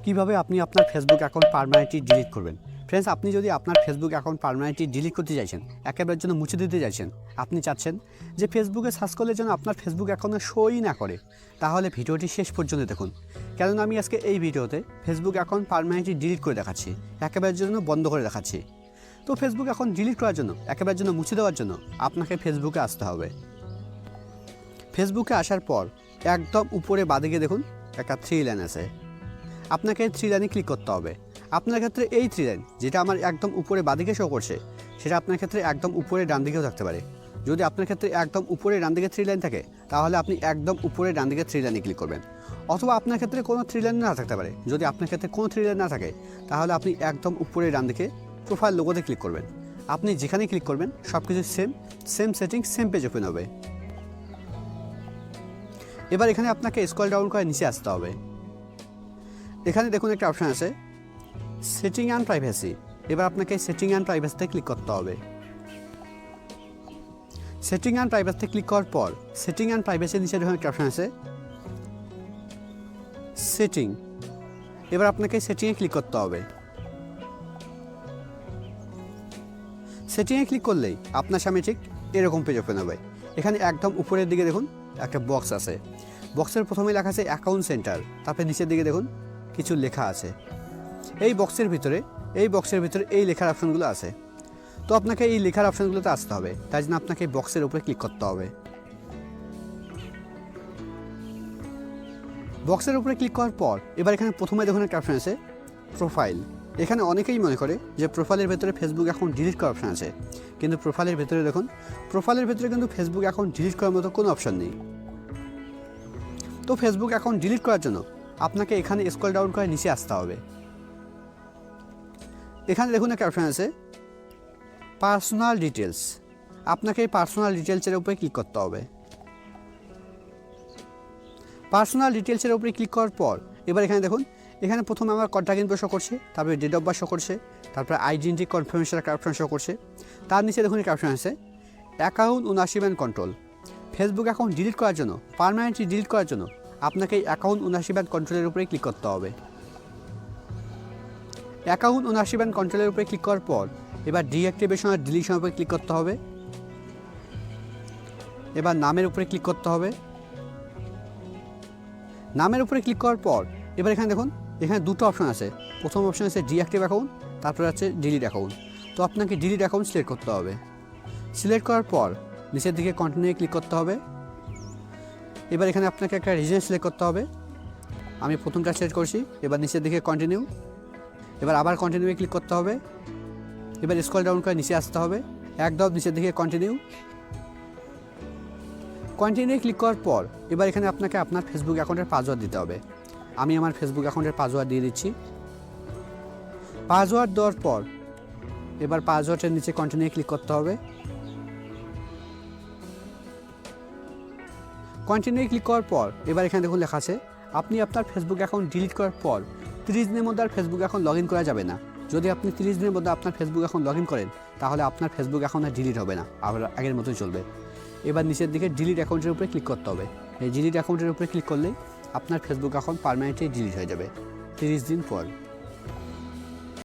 কিভাবে আপনি আপনার ফেসবুক অ্যাকাউন্ট পার্মানেন্টলি ডিলিট করবেন। ফ্রেন্ডস, আপনি যদি আপনার ফেসবুক অ্যাকাউন্ট পার্মানেন্টলি ডিলিট করতে চাইছেন, একেবারের জন্য মুছে দিতে চাইছেন, আপনি চাচ্ছেন যে ফেসবুকে সার্চ করলে যেন আপনার ফেসবুক অ্যাকাউন্টে শোই না করে, তাহলে ভিডিওটি শেষ পর্যন্ত দেখুন। কেননা আমি আজকে এই ভিডিওতে ফেসবুক অ্যাকাউন্ট পার্মানেন্টলি ডিলিট করে দেখাচ্ছি, একেবারের জন্য বন্ধ করে দেখাচ্ছি। তো ফেসবুক অ্যাকাউন্ট ডিলিট করার জন্য, একেবারের জন্য মুছে দেওয়ার জন্য আপনাকে ফেসবুকে আসতে হবে। ফেসবুকে আসার পর একদম উপরে বাঁদিকে দেখুন একটা 3 লাইন আছে, আপনাকে 3 লাইনে ক্লিক করতে হবে। আপনার ক্ষেত্রে এই 3 লাইন যেটা আমার একদম উপরে বাঁদিকে শো করছে, সেটা আপনার ক্ষেত্রে একদম উপরে ডান দিকেও থাকতে পারে। যদি আপনার ক্ষেত্রে একদম উপরে ডান দিকে 3 লাইন থাকে, তাহলে আপনি একদম উপরে ডান দিকে 3 লাইনে ক্লিক করবেন। অথবা আপনার ক্ষেত্রে কোনো 3 লাইন না থাকতে পারে। যদি আপনার ক্ষেত্রে কোনো 3 লাইন না থাকে, তাহলে আপনি একদম উপরে ডান দিকে প্রোফাইল লোগোতে ক্লিক করবেন। আপনি যেখানে ক্লিক করবেন সব কিছু same setting, same page open হবে। এবার এখানে আপনাকে স্ক্রল ডাউন করে নিচে আসতে হবে। এখানে দেখুন একটা অপশান আছে সেটিং অ্যান্ড প্রাইভেসি। এবার আপনাকে সেটিং অ্যান্ড প্রাইভেসিতে ক্লিক করতে হবে। সেটিং অ্যান্ড প্রাইভেসিতে ক্লিক করার পর সেটিং অ্যান্ড প্রাইভেসির নিচে দেখুন একটা অপশান আছে সেটিং। এবার আপনাকে সেটিংয়ে ক্লিক করতে হবে। সেটিংয়ে ক্লিক করলেই আপনার সামনে ঠিক এরকম পেজ ওপেন হবে। এখানে একদম উপরের দিকে দেখুন একটা বক্স আছে। বক্সের প্রথমে লেখা আছে অ্যাকাউন্ট সেন্টার, তারপরে নিচের দিকে দেখুন কিছু লেখা আছে। এই বক্সের ভিতরে এই লেখার অপশনগুলো আছে। তো আপনাকে এই লেখার অপশনগুলোতে আসতে হবে, তাই জন্য আপনাকে বক্সের উপরে ক্লিক করতে হবে। বক্সের উপরে ক্লিক করার পর এবার এখানে প্রথমে দেখুন একটা অপশন আছে প্রোফাইল। এখানে অনেকেই মনে করে যে প্রোফাইলের ভেতরে ফেসবুক অ্যাকাউন্ট ডিলিট করার অপশন আছে, কিন্তু প্রোফাইলের ভেতরে দেখুন প্রোফাইলের ভেতরে কিন্তু ফেসবুক অ্যাকাউন্ট ডিলিট করার মতো কোনো অপশন নেই। তো ফেসবুক অ্যাকাউন্ট ডিলিট করার জন্য আপনাকে এখানে স্ক্রল ডাউন করে নিচে আসতে হবে। এখানে দেখুন একটা অপশন আছে পার্সোনাল ডিটেলস। আপনাকে এই পার্সোনাল ডিটেলসের উপরে ক্লিক করতে হবে। পার্সোনাল ডিটেলসের উপরে ক্লিক করার পর এবার এখানে দেখুন এখানে প্রথমে আমার কন্ট্যাক্ট ইনফো শো করছে, তারপরে ডেট অফ বার্থ শো করছে, তারপরে আইডেন্টি কনফার্মেশনের একটা অপশন শো করছে। তার নিচে দেখুন একটা অপশন আছে account ownership and control. Facebook account delete করার জন্য, পার্মানেন্টলি ডিলিট করার জন্য আপনাকে এই অ্যাকাউন্ট ওনারশিপ অ্যান্ড কন্ট্রোলের উপরে ক্লিক করতে হবে। অ্যাকাউন্ট ওনারশিপ অ্যান্ড কন্ট্রোলের উপরে ক্লিক করার পর এবার ডিঅ্যাক্টিভেশন আর ডিলিশনের উপরে ক্লিক করতে হবে। এবার নামের উপরে ক্লিক করতে হবে। নামের উপরে ক্লিক করার পর এবার এখানে দেখুন এখানে দুটো অপশন আছে। প্রথম অপশন আছে ডিঅ্যাক্টিভ অ্যাকাউন্ট, তারপরে আছে ডিলিট অ্যাকাউন্ট। তো আপনাকে ডিলিট অ্যাকাউন্ট সিলেক্ট করতে হবে। সিলেক্ট করার পর নিচের দিকে কন্টিনিউ ক্লিক করতে হবে। এবার এখানে আপনাকে একটা রিজন সিলেক্ট করতে হবে। আমি প্রথমটা সিলেক্ট করছি। এবার নিচের দিকে কন্টিনিউ, এবার আবার কন্টিনিউয়ে ক্লিক করতে হবে। এবার স্ক্রল ডাউন করে নিচে আসতে হবে, একদম নিচের দিকে কন্টিনিউ ক্লিক করার পর এবার এখানে আপনাকে আপনার ফেসবুক অ্যাকাউন্টের পাসওয়ার্ড দিতে হবে। আমি আমার ফেসবুক অ্যাকাউন্টের পাসওয়ার্ড দিয়ে দিচ্ছি। পাসওয়ার্ড দেওয়ার পর এবার পাসওয়ার্ডের নিচে কন্টিনিউ ক্লিক করতে হবে। কন্টিনিউ ক্লিক করার পর এবার এখানে দেখুন লেখা আছে আপনি আপনার ফেসবুক অ্যাকাউন্ট ডিলিট করার পর 30 দিনের মধ্যে আর ফেসবুক অ্যাকাউন্ট লগ ইন করা যাবে না। যদি আপনি 30 দিনের মধ্যে আপনার ফেসবুক অ্যাকাউন্ট লগ ইন করেন, তাহলে আপনার ফেসবুক অ্যাকাউন্ট আর ডিলিট হবে না, আবার আগের মতোই চলবে। এবার নিচের দিকে ডিলিট অ্যাকাউন্টের উপরে ক্লিক করতে হবে। এই ডিলিট অ্যাকাউন্টের উপরে ক্লিক করলে আপনার ফেসবুক অ্যাকাউন্ট পার্মানেন্টলি ডিলিট হয়ে যাবে 30 দিন পর।